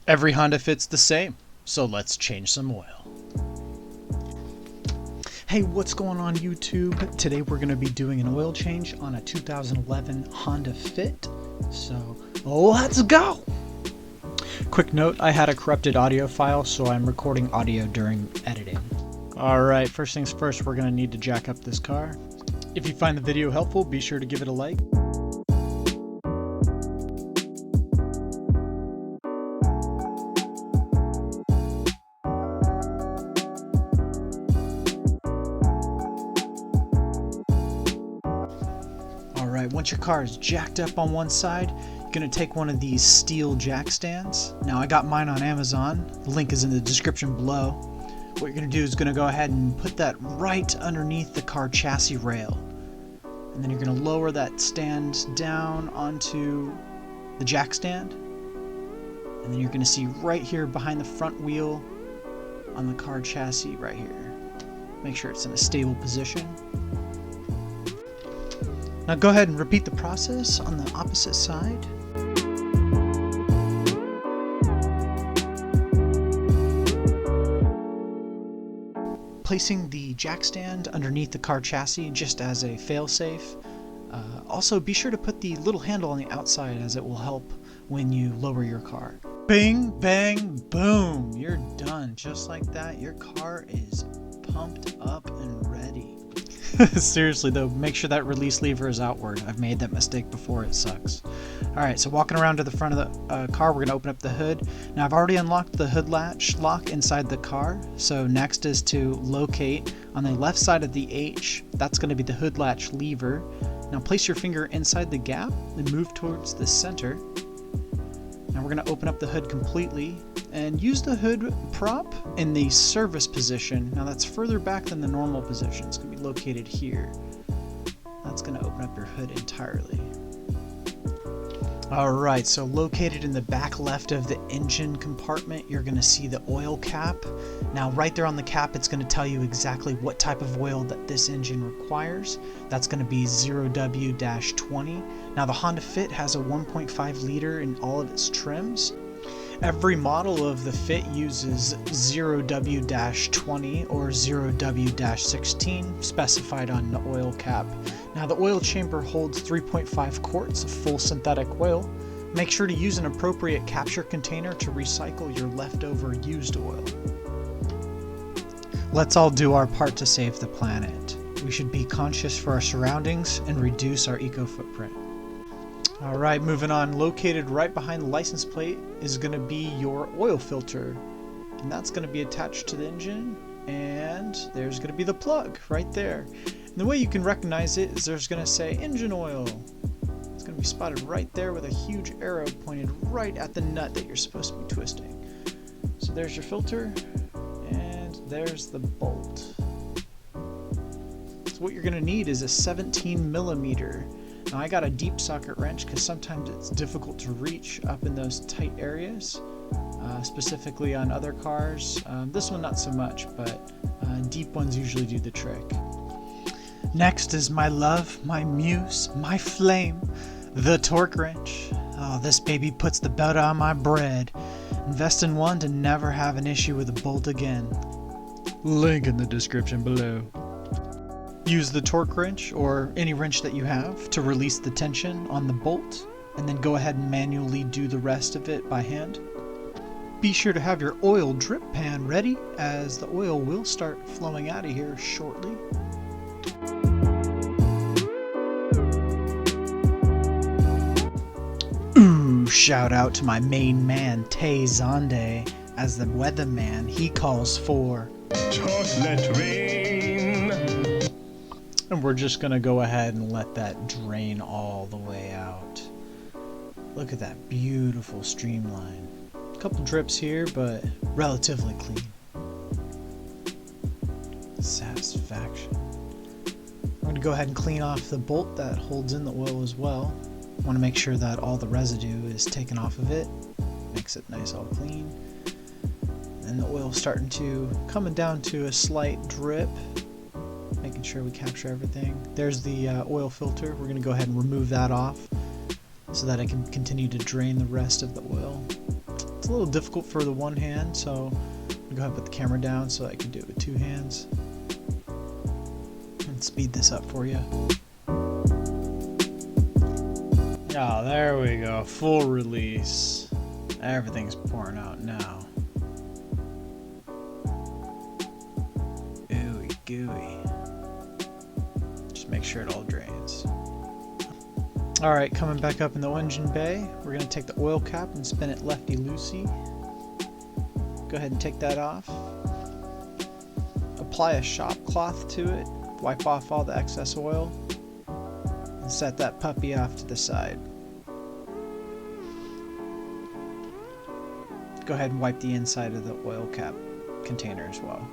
Every Honda Fit's the same, so let's change some oil. Hey, what's going on YouTube? Today we're going to be doing an oil change on a 2011 Honda Fit, so let's go! Quick note, I had a corrupted audio file, so I'm recording audio during editing. Alright, first things first, we're going to need to jack up this car. If you find the video helpful, be sure to give it a like. Alright, once your car is jacked up on one side, you're going to take one of these steel jack stands. Now I got mine on Amazon, the link is in the description below. What you're going to do is going to go ahead and put that right underneath the car chassis rail. And then you're going to lower that stand down onto the jack stand. And then you're going to see right here behind the front wheel on the car chassis right here. Make sure it's in a stable position. Now go ahead and repeat the process on the opposite side. Placing the jack stand underneath the car chassis just as a fail-safe. Also be sure to put the little handle on the outside, as it will help when you lower your car. Bing, bang, boom! You're done. Just like that, your car is pumped up and ready. Seriously though, make sure that release lever is outward. I've made that mistake before, it sucks. Alright, so walking around to the front of the car, we're going to open up the hood. Now I've already unlocked the hood latch lock inside the car, so next is to locate on the left side of the H. That's going to be the hood latch lever. Now place your finger inside the gap and move towards the center. Now we're going to open up the hood completely and use the hood prop in the service position. Now that's further back than the normal position. It's going to be located here. That's going to open up your hood entirely. Alright, so located in the back left of the engine compartment, you're going to see the oil cap. Now right there on the cap, it's going to tell you exactly what type of oil that this engine requires. That's going to be 0W-20. Now the Honda Fit has a 1.5 liter in all of its trims. Every model of the Fit uses 0W-20 or 0W-16 specified on the oil cap. Now the oil chamber holds 3.5 quarts of full synthetic oil. Make sure to use an appropriate capture container to recycle your leftover used oil. Let's all do our part to save the planet. We should be conscious for our surroundings and reduce our eco-footprint. Alright, moving on. Located right behind the license plate is going to be your oil filter. And that's going to be attached to the engine. And there's going to be the plug right there. And the way you can recognize it is there's going to say engine oil. It's going to be spotted right there with a huge arrow pointed right at the nut that you're supposed to be twisting. So there's your filter. And there's the bolt. So what you're going to need is a 17 millimeter. Now I got a deep socket wrench because sometimes it's difficult to reach up in those tight areas, specifically on other cars. This one not so much, but deep ones usually do the trick. Next is my love, my muse, my flame, the torque wrench. Oh, this baby puts the butter on my bread. Invest in one to never have an issue with a bolt again. Link in the description below. Use the torque wrench or any wrench that you have to release the tension on the bolt, and then go ahead and manually do the rest of it by hand. Be sure to have your oil drip pan ready, as the oil will start flowing out of here shortly. Ooh, shout out to my main man Tay Zonde, as the weatherman he calls for Just let rain. And we're just going to go ahead and let that drain all the way out. Look at that beautiful streamline. A couple drips here, but relatively clean. Satisfaction. I'm going to go ahead and clean off the bolt that holds in the oil as well. I want to make sure that all the residue is taken off of it. Makes it nice all clean. And the oil starting to coming down to a slight drip. Making sure we capture everything. There's the oil filter. We're going to go ahead and remove that off so that I can continue to drain the rest of the oil. It's a little difficult for the one hand, so I'm gonna go ahead and put the camera down so I can do it with two hands. And speed this up for you. Oh, there we go. Full release. Everything's pouring out now. Ooey gooey. Just make sure it all drains. Alright, coming back up in the engine bay, we're going to take the oil cap and spin it lefty-loosey. Go ahead and take that off. Apply a shop cloth to it, wipe off all the excess oil, and set that puppy off to the side. Go ahead and wipe the inside of the oil cap container as well.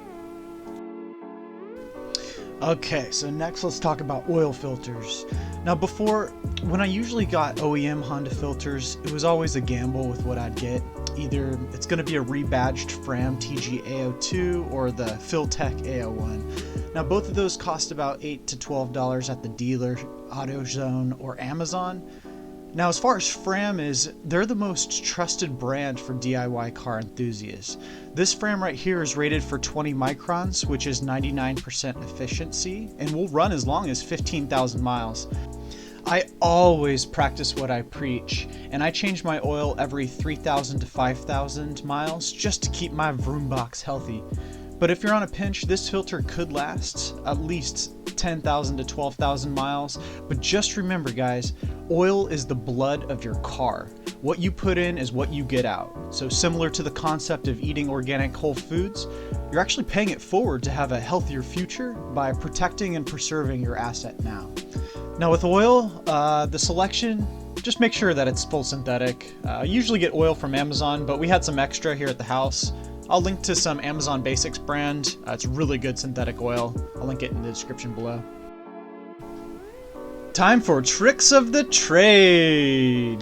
Okay, so next let's talk about oil filters. Now before, when I usually got OEM Honda filters, it was always a gamble with what I'd get. Either it's going to be a rebadged Fram TG-A02 or the Filtech A01. Now both of those cost about $8 to $12 at the dealer, AutoZone, or Amazon. Now as far as Fram is, they're the most trusted brand for DIY car enthusiasts. This Fram right here is rated for 20 microns, which is 99% efficiency, and will run as long as 15,000 miles. I always practice what I preach, and I change my oil every 3,000 to 5,000 miles just to keep my vroom box healthy. But if you're on a pinch, this filter could last at least 10,000 to 12,000 miles. But just remember guys, oil is the blood of your car. What you put in is what you get out. So similar to the concept of eating organic whole foods, you're actually paying it forward to have a healthier future by protecting and preserving your asset now. Now with oil, the selection, just make sure that it's full synthetic. I usually get oil from Amazon, but we had some extra here at the house. I'll link to some Amazon Basics brand. It's really good synthetic oil. I'll link it in the description below. Time for tricks of the trade.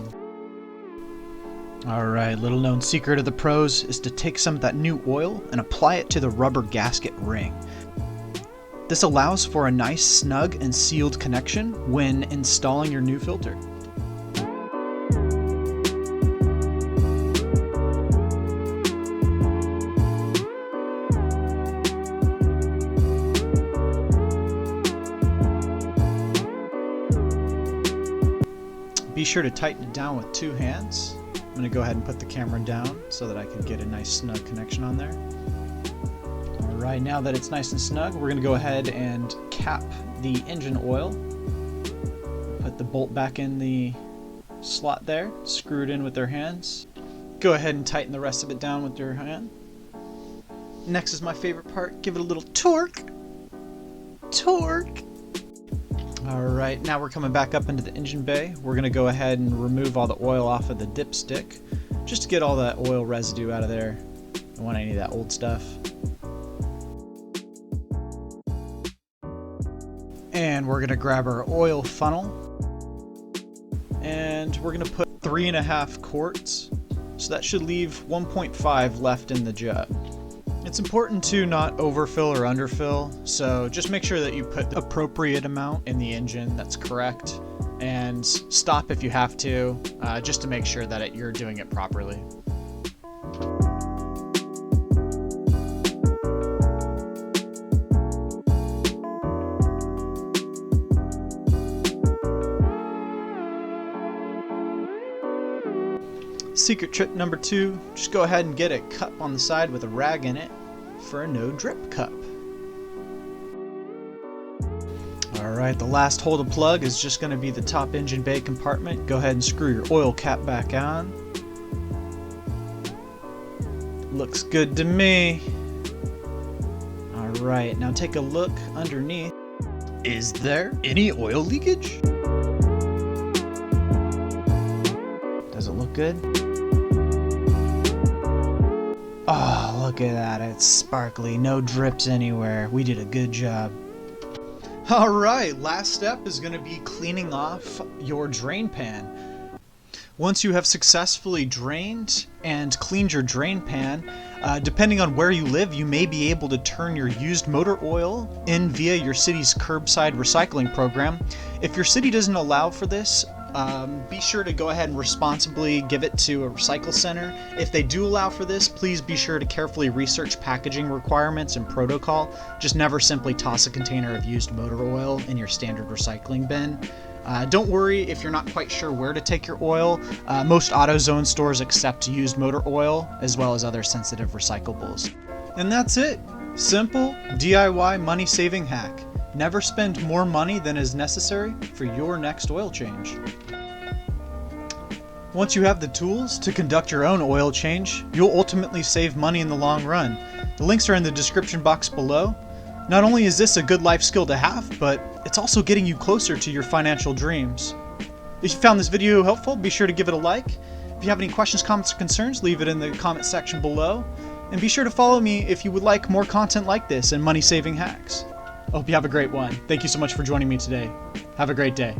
Alright, little known secret of the pros is to take some of that new oil and apply it to the rubber gasket ring. This allows for a nice, snug, and sealed connection when installing your new filter. Be sure to tighten it down with two hands. I'm going to go ahead and put the camera down so that I can get a nice snug connection on there. Alright, now that it's nice and snug, we're going to go ahead and cap the engine oil. Put the bolt back in the slot there, screw it in with their hands. Go ahead and tighten the rest of it down with your hand. Next is my favorite part, give it a little torque. Torque! Alright, now we're coming back up into the engine bay. We're going to go ahead and remove all the oil off of the dipstick, just to get all that oil residue out of there. Don't want any of that old stuff. And we're going to grab our oil funnel, and we're going to put 3.5 quarts, so that should leave 1.5 left in the jug. It's important to not overfill or underfill, so just make sure that you put the appropriate amount in the engine that's correct, and stop if you have to, just to make sure that you're doing it properly. Secret tip number 2, just go ahead and get a cup on the side with a rag in it for a no drip cup. Alright, the last hole to plug is just going to be the top engine bay compartment. Go ahead and screw your oil cap back on. Looks good to me. Alright, now take a look underneath. Is there any oil leakage? Does it look good? Oh, look at that, it's sparkly, no drips anywhere. We did a good job. Alright, last step is going to be cleaning off your drain pan. Once you have successfully drained and cleaned your drain pan, depending on where you live, you may be able to turn your used motor oil in via your city's curbside recycling program. If your city doesn't allow for this, be sure to go ahead and responsibly give it to a recycle center. If they do allow for this, please be sure to carefully research packaging requirements and protocol. Just never simply toss a container of used motor oil in your standard recycling bin. Don't worry if you're not quite sure where to take your oil. Most AutoZone stores accept used motor oil as well as other sensitive recyclables. And that's it. Simple DIY money saving hack. Never spend more money than is necessary for your next oil change. Once you have the tools to conduct your own oil change, you'll ultimately save money in the long run. The links are in the description box below. Not only is this a good life skill to have, but it's also getting you closer to your financial dreams. If you found this video helpful, be sure to give it a like. If you have any questions, comments, or concerns, leave it in the comment section below. And be sure to follow me if you would like more content like this and money-saving hacks. I hope you have a great one. Thank you so much for joining me today. Have a great day.